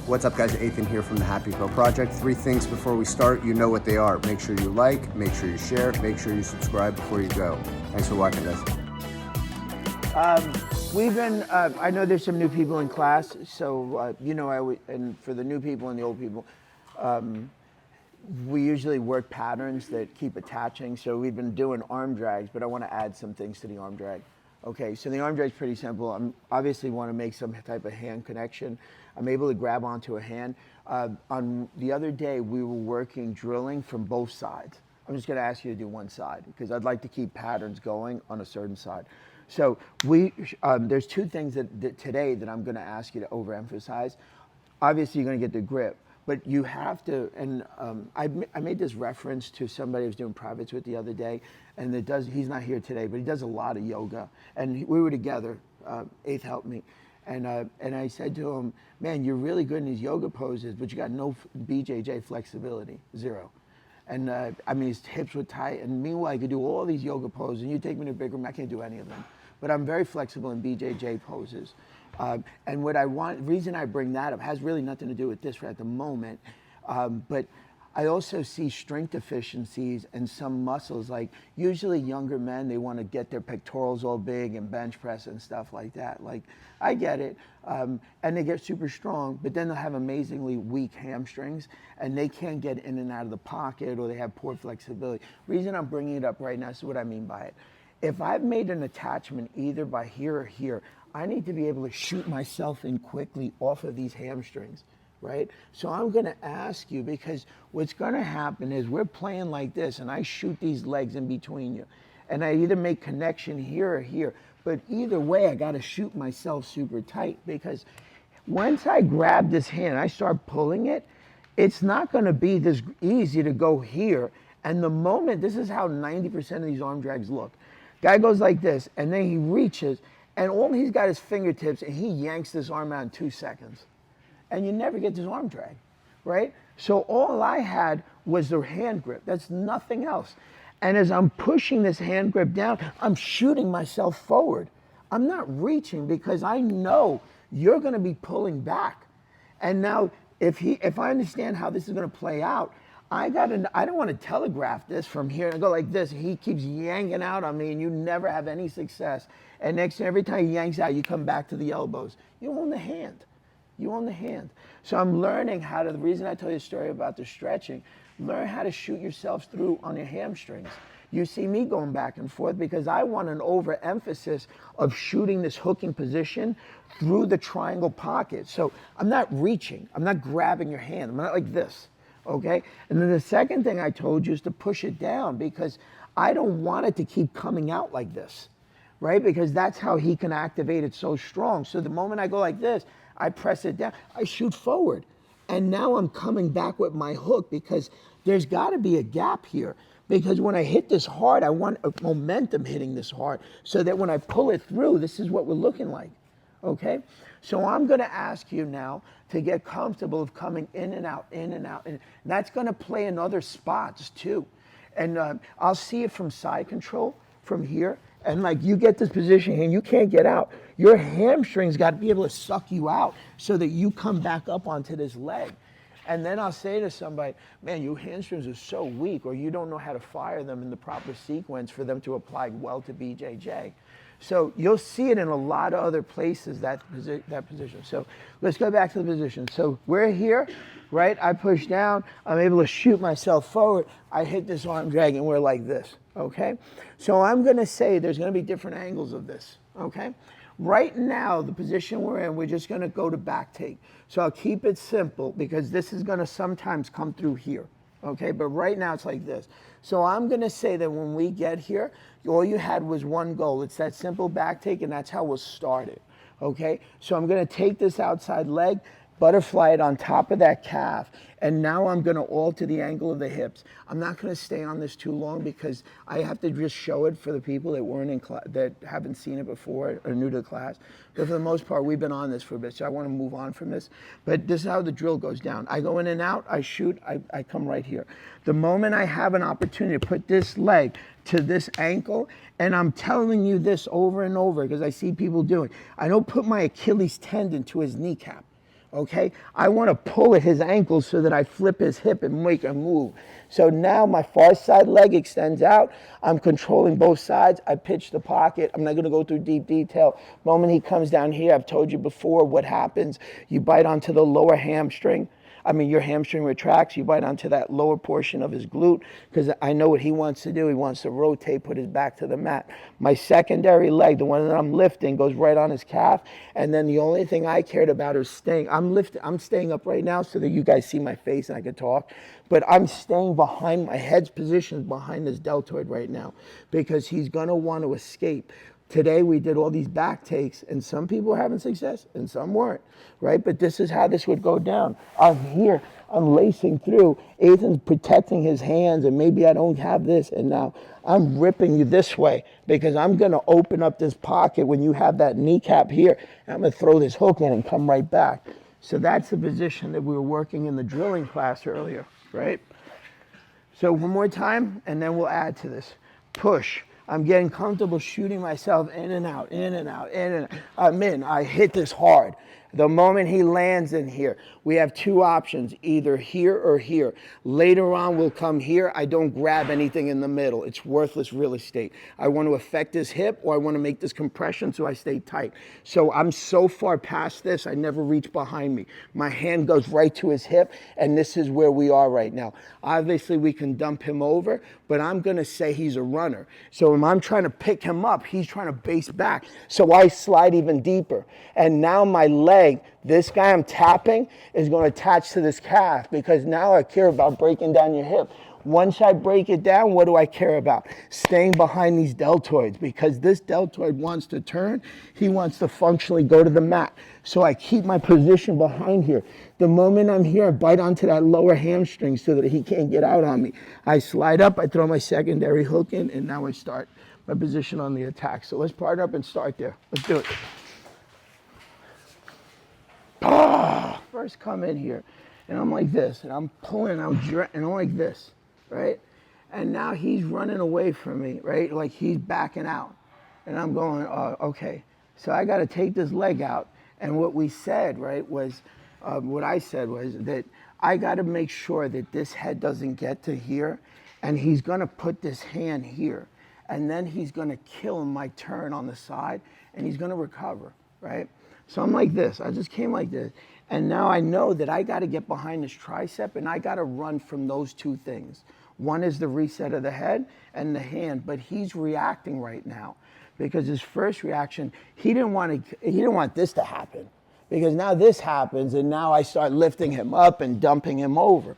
What's up guys, Ethan here from the Happy Pro Project. 3 things before we start, you know what they are. Make sure you like, make sure you share, make sure you subscribe before you go. Thanks for watching guys. I know there's some new people in class, so and for the new people and the old people, we usually work patterns that keep attaching. So we've been doing arm drags, but I want to add some things to the arm drag. Okay, so the arm drag is pretty simple. I obviously want to make some type of hand connection. I'm able to grab onto a hand. On the other day, we were working drilling from both sides. I'm just going to ask you to do one side because I'd like to keep patterns going on a certain side. So there's 2 things that today that I'm going to ask you to overemphasize. Obviously, you're going to get the grip, but you have to. And I made this reference to somebody I was doing privates with the other day, and he's not here today, but he does a lot of yoga. And we were together. Eighth helped me. And I said to him, man, you're really good in these yoga poses, but you got no BJJ flexibility, 0. And I mean, his hips were tight. And meanwhile, I could do all these yoga poses, and you take me to a big room, I can't do any of them. But I'm very flexible in BJJ poses. And what I want, the reason I bring that up has really nothing to do with this right at the moment. But I also see strength deficiencies in some muscles. Like usually younger men, they want to get their pectorals all big and bench press and stuff like that. Like I get it. And they get super strong, but then they'll have amazingly weak hamstrings and they can't get in and out of the pocket or they have poor flexibility. Reason I'm bringing it up right now, this is what I mean by it. If I've made an attachment either by here or here, I need to be able to shoot myself in quickly off of these hamstrings, right? So I'm gonna ask you, because what's gonna happen is we're playing like this and I shoot these legs in between you. And I either make connection here or here, but either way, I gotta shoot myself super tight because once I grab this hand, I start pulling it, it's not gonna be this easy to go here. And the moment, this is how 90% of these arm drags look. Guy goes like this, and then he reaches, and all he's got is fingertips, and he yanks this arm out in 2 seconds. And you never get this arm drag, right? So all I had was the hand grip. That's nothing else. And as I'm pushing this hand grip down, I'm shooting myself forward. I'm not reaching because I know you're gonna be pulling back. And now, if I understand how this is gonna play out, I don't want to telegraph this from here and go like this. He keeps yanking out on me and you never have any success. And next, every time he yanks out, you come back to the elbows. You own the hand. You own the hand. So I'm learning how to, the reason I tell you a story about the stretching, learn how to shoot yourself through on your hamstrings. You see me going back and forth because I want an overemphasis of shooting this hooking position through the triangle pocket. So I'm not reaching. I'm not grabbing your hand. I'm not like this. Okay, and then the second thing I told you is to push it down because I don't want it to keep coming out like this, right? Because that's how he can activate it so strong. So the moment I go like this, I press it down, I shoot forward. And now I'm coming back with my hook because there's got to be a gap here. Because when I hit this hard, I want a momentum hitting this hard so that when I pull it through, this is what we're looking like. Okay, so I'm going to ask you now to get comfortable of coming in and out, in and out. And that's going to play in other spots too. And I'll see it from side control from here. And like you get this position here and you can't get out. Your hamstrings got to be able to suck you out so that you come back up onto this leg. And then I'll say to somebody, man, your hamstrings are so weak or you don't know how to fire them in the proper sequence for them to apply well to BJJ. So you'll see it in a lot of other places, that position. So let's go back to the position. So we're here, right? I push down. I'm able to shoot myself forward. I hit this arm drag and we're like this, okay? So I'm going to say there's going to be different angles of this, okay? Right now, the position we're in, we're just going to go to back take. So I'll keep it simple because this is going to sometimes come through here. Okay, but right now it's like this. So I'm going to say that when we get here, all you had was one goal. It's that simple back take, and that's how we'll start it. Okay, so I'm going to take this outside leg, butterfly it on top of that calf, and now I'm going to alter the angle of the hips. I'm not going to stay on this too long because I have to just show it for the people that weren't in class, that haven't seen it before or new to the class. But for the most part, we've been on this for a bit, so I want to move on from this. But this is how the drill goes down. I go in and out, I shoot, I come right here. The moment I have an opportunity to put this leg to this ankle, and I'm telling you this over and over because I see people doing, I don't put my Achilles tendon to his kneecap. okay? I want to pull at his ankle so that I flip his hip and make a move. So now my far side leg extends out. I'm controlling both sides. I pitch the pocket. I'm not going to go through deep detail. Moment he comes down here, I've told you before what happens. You bite onto the lower hamstring. Your hamstring retracts, you bite onto that lower portion of his glute, because I know what he wants to do. He wants to rotate, put his back to the mat. My secondary leg, the one that I'm lifting, goes right on his calf, and then the only thing I cared about is staying. I'm staying up right now so that you guys see my face and I can talk, but I'm staying behind, my head's positioned behind this deltoid right now, because he's gonna want to escape. Today we did all these back takes, and some people were having success and some weren't, right? But this is how this would go down. I'm here, I'm lacing through. Ethan's protecting his hands, and maybe I don't have this, and now I'm ripping you this way because I'm gonna open up this pocket when you have that kneecap here, and I'm gonna throw this hook in and come right back. So that's the position that we were working in the drilling class earlier, right? So one more time, and then we'll add to this. Push. I'm getting comfortable shooting myself in and out, in and out, in and out. I'm in. I hit this hard. The moment he lands in here, we have two options, either here or here. Later on, we'll come here. I don't grab anything in the middle. It's worthless real estate. I want to affect this hip, or I want to make this compression so I stay tight. So I'm so far past this, I never reach behind me. My hand goes right to his hip, and this is where we are right now. Obviously, we can dump him over, but I'm going to say he's a runner. So when I'm trying to pick him up, he's trying to base back. So I slide even deeper. And now my leg, this guy I'm tapping, is going to attach to this calf, because now I care about breaking down your hip. Once I break it down, what do I care about? Staying behind these deltoids, because this deltoid wants to turn. He wants to functionally go to the mat. So I keep my position behind here. The moment I'm here, I bite onto that lower hamstring so that he can't get out on me. I slide up, I throw my secondary hook in, and now I start my position on the attack. So let's partner up and start there. Let's do it. First come in here, and I'm like this, and I'm pulling, and I'm like this, right? And now he's running away from me, right? Like he's backing out. And I'm going, okay. So I got to take this leg out. And what we said, right, was, what I said was that I got to make sure that this head doesn't get to here, and he's going to put this hand here. And then he's going to kill my turn on the side, and he's going to recover, right? So I'm like this. I just came like this. And now I know that I got to get behind this tricep, and I got to run from those two things. One is the reset of the head and the hand, but he's reacting right now, because his first reaction, he didn't want this to happen, because now this happens, and now I start lifting him up and dumping him over.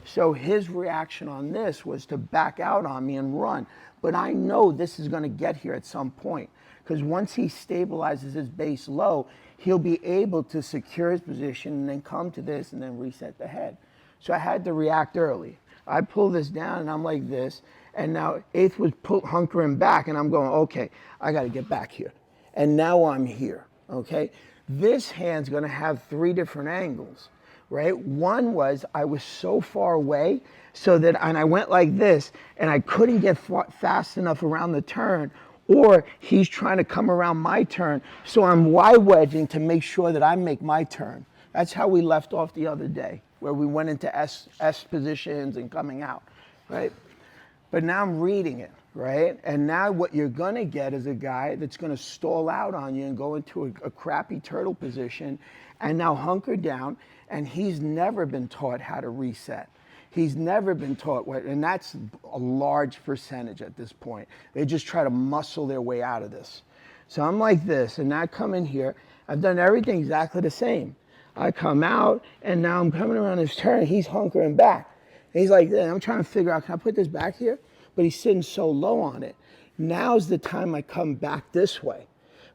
So his reaction on this was to back out on me and run. But I know this is going to get here at some point, because once he stabilizes his base low, he'll be able to secure his position and then come to this and then reset the head. So I had to react early. I pull this down, and I'm like this, and now Eighth was hunkering back, and I'm going, okay, I got to get back here. And now I'm here, okay? This hand's going to have three different angles, right? One was I was so far away, and I went like this, and I couldn't get fast enough around the turn, or he's trying to come around my turn, so I'm wide wedging to make sure that I make my turn. That's how we left off the other day, where we went into S positions and coming out, right? But now I'm reading it, right? And now what you're gonna get is a guy that's gonna stall out on you and go into a crappy turtle position and now hunker down, and he's never been taught how to reset. He's never been taught what, and that's a large percentage at this point. They just try to muscle their way out of this. So I'm like this, and now I come in here. I've done everything exactly the same. I come out, and now I'm coming around his turn. He's hunkering back. And he's like this. I'm trying to figure out, can I put this back here? But he's sitting so low on it. Now's the time I come back this way,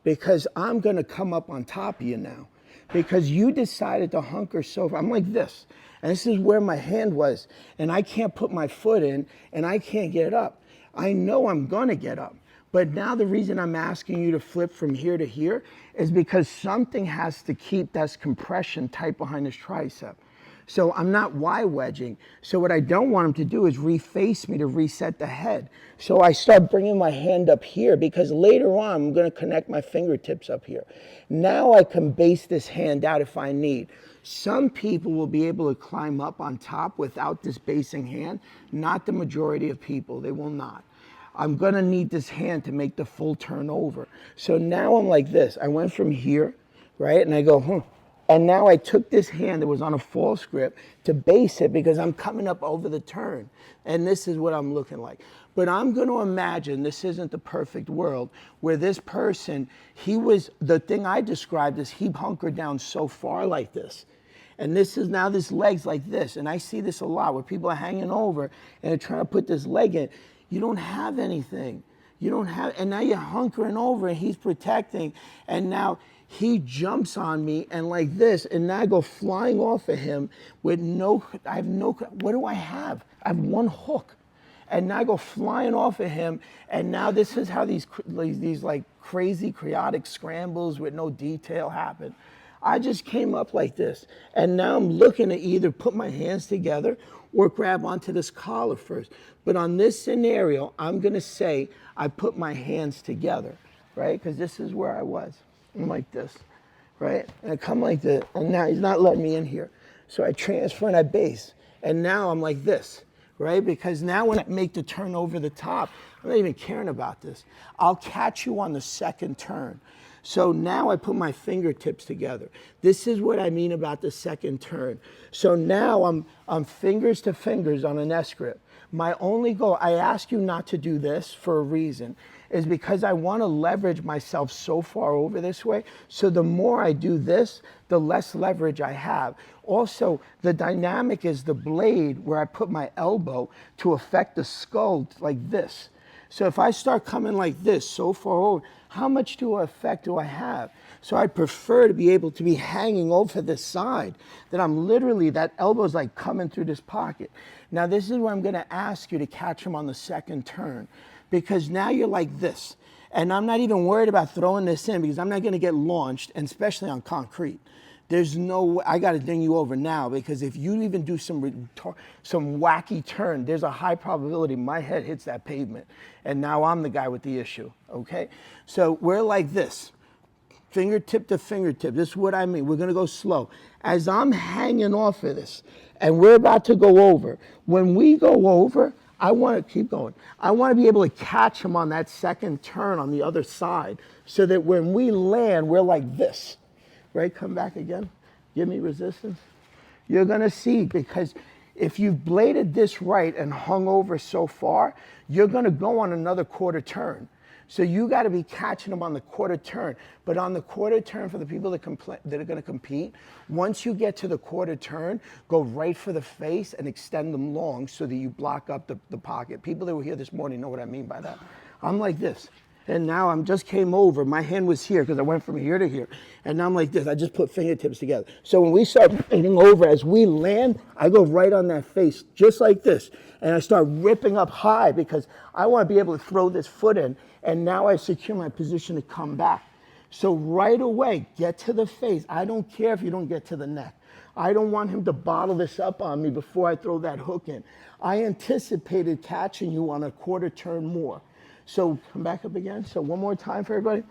because I'm going to come up on top of you now, because you decided to hunker so far. I'm like this. And this is where my hand was, and I can't put my foot in, and I can't get up. I know I'm gonna get up, but now the reason I'm asking you to flip from here to here is because something has to keep that compression tight behind this tricep. So I'm not Y wedging. So what I don't want him to do is reface me to reset the head. So I start bringing my hand up here because later on I'm going to connect my fingertips up here. Now I can base this hand out if I need. Some people will be able to climb up on top without this basing hand. Not the majority of people. They will not. I'm going to need this hand to make the full turn over. So now I'm like this. I went from here, right? And I go, And now I took this hand that was on a false grip to base it because I'm coming up over the turn. And this is what I'm looking like. But I'm going to imagine this isn't the perfect world where this person, the thing I described is he hunkered down so far like this. And this is now this leg's like this. And I see this a lot where people are hanging over and they're trying to put this leg in. You don't have anything. And now you're hunkering over and he's protecting. And now he jumps on me and like this, and now I go flying off of him with what do I have? I have one hook. And now I go flying off of him. And now this is how these like crazy chaotic scrambles with no detail happen. I just came up like this. And now I'm looking to either put my hands together or grab onto this collar first. But on this scenario, I'm going to say I put my hands together, right? Because this is where I was. I'm like this, right? And I come like this. And now he's not letting me in here. So I transfer and I base. And now I'm like this, right? Because now when I make the turn over the top, I'm not even caring about this. I'll catch you on the second turn. So now I put my fingertips together. This is what I mean about the second turn. So now I'm fingers to fingers on an S grip. My only goal, I ask you not to do this for a reason, is because I want to leverage myself so far over this way. So the more I do this, the less leverage I have. Also, the dynamic is the blade where I put my elbow to affect the skull like this. So if I start coming like this so far over, how much effect do I have? So I prefer to be able to be hanging over this side, that I'm literally, that elbow's like coming through this pocket. Now this is where I'm gonna ask you to catch him on the second turn, because now you're like this. And I'm not even worried about throwing this in because I'm not gonna get launched, and especially on concrete. There's no way, I gotta ding you over now, because if you even do some wacky turn, there's a high probability my head hits that pavement. And now I'm the guy with the issue, okay? So we're like this, fingertip to fingertip. This is what I mean. We're gonna go slow. As I'm hanging off of this, and we're about to go over, when we go over, I wanna keep going. I wanna be able to catch him on that second turn on the other side, so that when we land, we're like this. Right, come back again, give me resistance. You're gonna see, because if you've bladed this right and hung over so far, you're gonna go on another quarter turn. So you gotta be catching them on the quarter turn. But on the quarter turn, for the people that are gonna compete, once you get to the quarter turn, go right for the face and extend them long so that you block up the pocket. People that were here this morning know what I mean by that. I'm like this. And now I'm just came over. My hand was here because I went from here to here. And now I'm like this. I just put fingertips together. So when we start bending over, as we land, I go right on that face, just like this. And I start ripping up high because I want to be able to throw this foot in. And now I secure my position to come back. So right away, get to the face. I don't care if you don't get to the neck. I don't want him to bottle this up on me before I throw that hook in. I anticipated catching you on a quarter turn more. So come back up again. So one more time for everybody.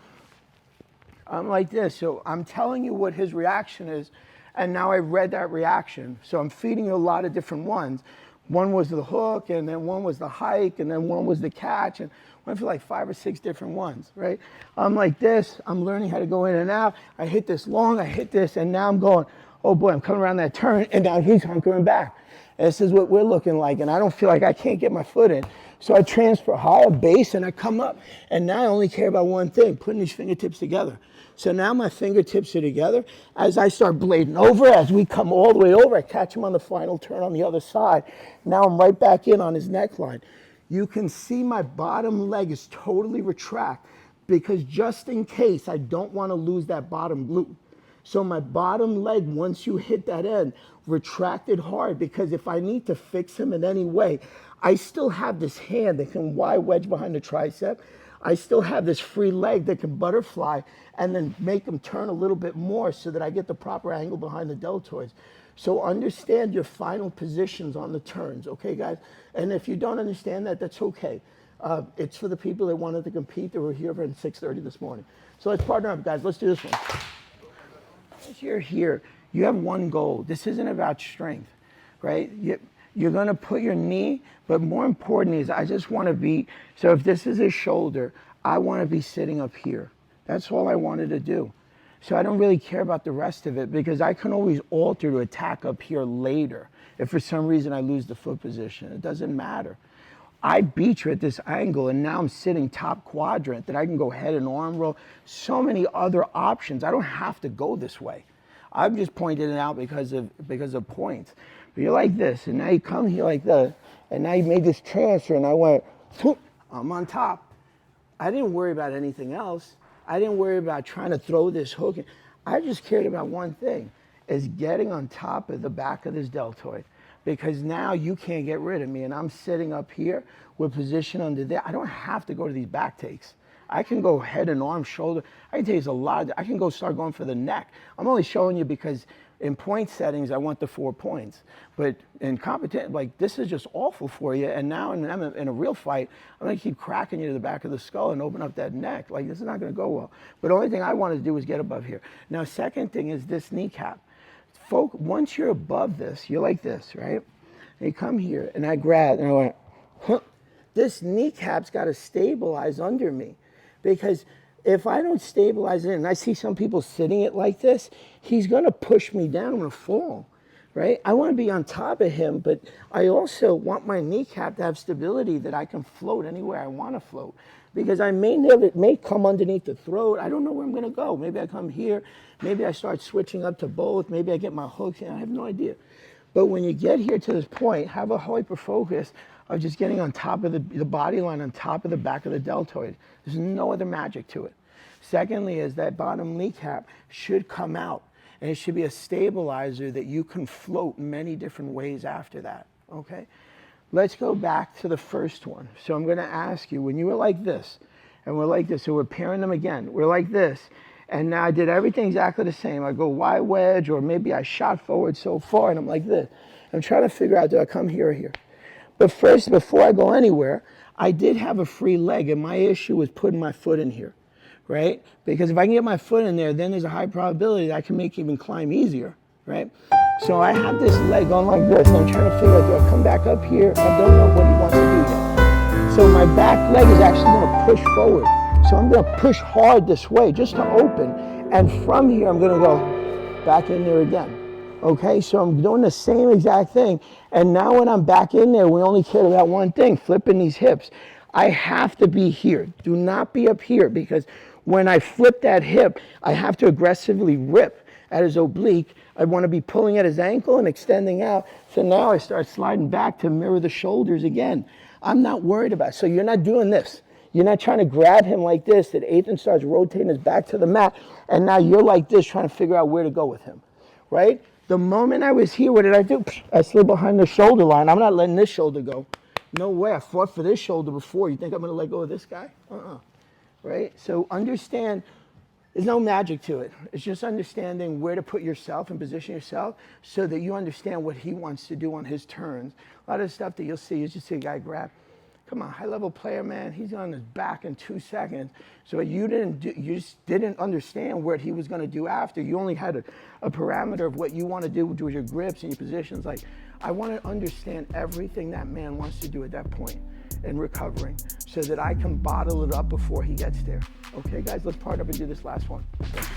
I'm like this. So I'm telling you what his reaction is. And now I read that reaction. So I'm feeding you a lot of different ones. One was the hook, and then one was the hike, and then one was the catch. And I went for like 5 or 6 different ones, right? I'm like this. I'm learning how to go in and out. I hit this long, I hit this, and now I'm going, oh boy, I'm coming around that turn, and now he's hunkering back. And this is what we're looking like, and I don't feel like I can't get my foot in. So I transfer higher base and I come up. And now I only care about one thing, putting these fingertips together. So now my fingertips are together. As I start blading over, as we come all the way over, I catch him on the final turn on the other side. Now I'm right back in on his neckline. You can see my bottom leg is totally retract, because just in case I don't want to lose that bottom glute. So my bottom leg, once you hit that end, retracted hard, because if I need to fix him in any way, I still have this hand that can Y wedge behind the tricep. I still have this free leg that can butterfly and then make him turn a little bit more so that I get the proper angle behind the deltoids. So understand your final positions on the turns, okay, guys? And if you don't understand that, that's okay. It's for the people that wanted to compete that were here at 6:30 this morning. So let's partner up, guys. Let's do this one. As you're here, you have one goal. This isn't about strength, right? You're going to put your knee, but more important is I just want to be, so if this is his shoulder, I want to be sitting up here. That's all I wanted to do. So I don't really care about the rest of it because I can always alter to attack up here later if for some reason I lose the foot position. It doesn't matter. I beat you at this angle and now I'm sitting top quadrant that I can go head and arm roll. So many other options. I don't have to go this way. I've just pointed it out because of points. But you're like this, and now you come here like that, and now you made this transfer, and I went, I'm on top. I didn't worry about anything else. I didn't worry about trying to throw this hook. I just cared about one thing, is getting on top of the back of this deltoid. Because now you can't get rid of me, and I'm sitting up here with position under there. I don't have to go to these back takes. I can go head and arm, shoulder. I can tell you a lot. I can go start going for the neck. I'm only showing you because in point settings, I want the 4 points. But in competition, like this is just awful for you. And now in a real fight, I'm gonna keep cracking you to the back of the skull and open up that neck. Like this is not gonna go well. But the only thing I wanted to do was get above here. Now, second thing is this kneecap. Once you're above this, you're like this, right? And you come here and I grab and I went, huh. This kneecap's gotta stabilize under me. Because if I don't stabilize it, and I see some people sitting it like this, he's gonna push me down, I'm gonna fall, right? I wanna be on top of him, but I also want my kneecap to have stability that I can float anywhere I wanna float. Because it may come underneath the throat, I don't know where I'm gonna go. Maybe I come here, maybe I start switching up to both, maybe I get my hooks in, I have no idea. But when you get here to this point, have a hyper focus of just getting on top of the body line, on top of the back of the deltoid. There's no other magic to it. Secondly is that bottom kneecap should come out, and it should be a stabilizer that you can float many different ways after that, okay? Let's go back to the first one. So I'm gonna ask you, when you were like this, and we're like this, so we're pairing them again, we're like this, and now I did everything exactly the same. I go wide wedge, or maybe I shot forward so far, and I'm like this. I'm trying to figure out, do I come here or here? But first, before I go anywhere, I did have a free leg, and my issue was putting my foot in here, right? Because if I can get my foot in there, then there's a high probability that I can make even climb easier, right? So I have this leg going like this, and I'm trying to figure out, do I come back up here? I don't know what he wants to do yet. So my back leg is actually gonna push forward. So I'm gonna push hard this way, just to open, and from here, I'm gonna go back in there again. Okay, so I'm doing the same exact thing. And now when I'm back in there, we only care about one thing, flipping these hips. I have to be here. Do not be up here, because when I flip that hip, I have to aggressively rip at his oblique. I want to be pulling at his ankle and extending out. So now I start sliding back to mirror the shoulders again. I'm not worried about it. So you're not doing this. You're not trying to grab him like this, that Ethan starts rotating his back to the mat, and now you're like this trying to figure out where to go with him, right? The moment I was here, what did I do? I slid behind the shoulder line. I'm not letting this shoulder go. No way. I fought for this shoulder before. You think I'm going to let go of this guy? Right? So understand, there's no magic to it. It's just understanding where to put yourself and position yourself so that you understand what he wants to do on his turns. A lot of the stuff that you'll see, you just see a guy grab. Come on, high-level player, man. He's on his back in 2 seconds. So you just didn't understand what he was going to do after. You only had a parameter of what you want to do with your grips and your positions. Like, I want to understand everything that man wants to do at that point in recovering so that I can bottle it up before he gets there. Okay, guys, let's part up and do this last one. Okay.